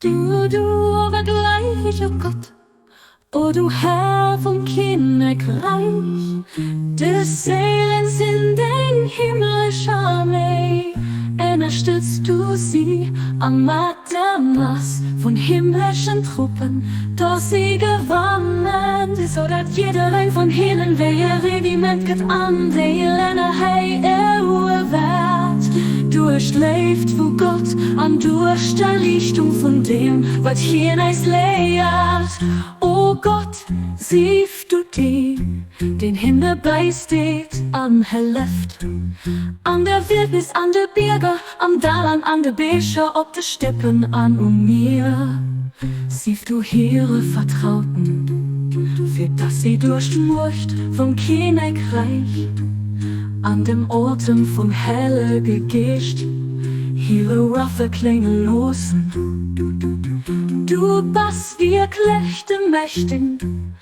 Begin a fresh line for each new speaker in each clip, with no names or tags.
Du übergleiche Gott, o du Herr vom Königreich, des Seelens in den himmlischen Armee, unterstützt du sie am Mattermaß von himmlischen Truppen, doch sie gewannen, so dass jeder ein von ihnen, wer ihr Regiment geht an, der Länder hei erwehrt, durchlebt vor Gott an durch der Lichtung von dem, was hier eis lehrt. O Gott, siehst du die, den Himmel beisteht am Helleft, an der Wildnis, an der Berge, am Dalan, an der Becher, ob de Steppen an mir. Siehst du ihre Vertrauten, für das sie durchmurcht vom Königreich, an dem Orten vom helle Gegecht, ihre Waffe klingen losen. Du bist wirklich der Mächtigen,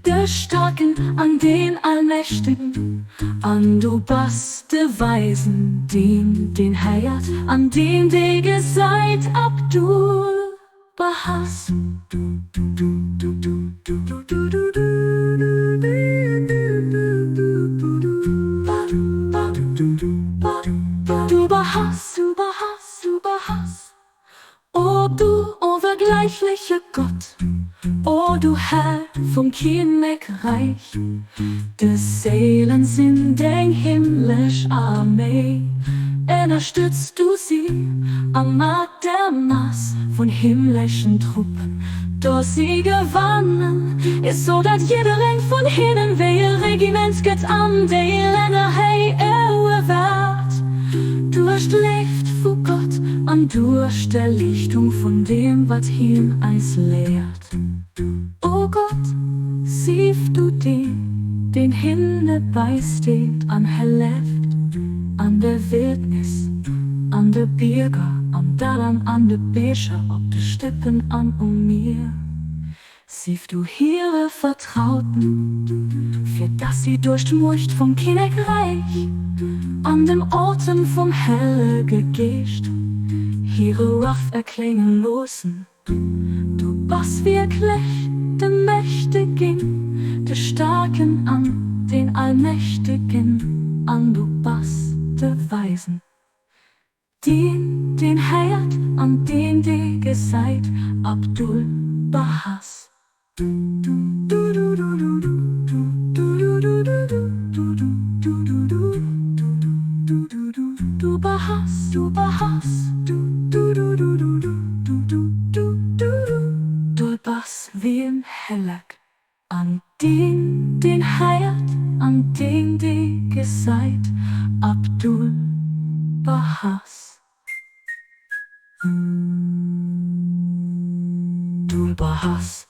der Starken an den Allmächtigen, an du bist der Weisen, den heiert, an den der gesagt Abdul Bahas. Du Bahas, du Bahas, du Bahas. O du unvergleichlicher Gott, o du Herr vom Königreich, des Seelens in den himmlischen Armee, unterstützt du sie am Mattermaß von himmlischen Truppen, doch sie gewannen, ist so, dass jeder ein von ihnen, wer ihr Regiment geht an, der Länder hei erwehrt, durchlebt vor Gott an durch der Lichtung von dem, was ihn eins lehrt. O Gott, siehst du den Himmel beisteht an Helleft, an der Wildnis, an der Berge, am Dalan, an der Becher, ob de Steppen an mir. Siehst du ihre Vertrauten, für das sie durchmurcht vom Königreich, an dem Orten vom helle Gegecht, ihre Waffe erklingen losen. Du bist wirklich der Mächtigen, der Starken an den Allmächtigen, an du bist der Weisen, den heiert, an den der gesagt Abdul Bahas. Du Bahas, du Bahas, du bist wie im Hellag, an den heiert, an den der gesagt Abdul Bahas. Du Bahas.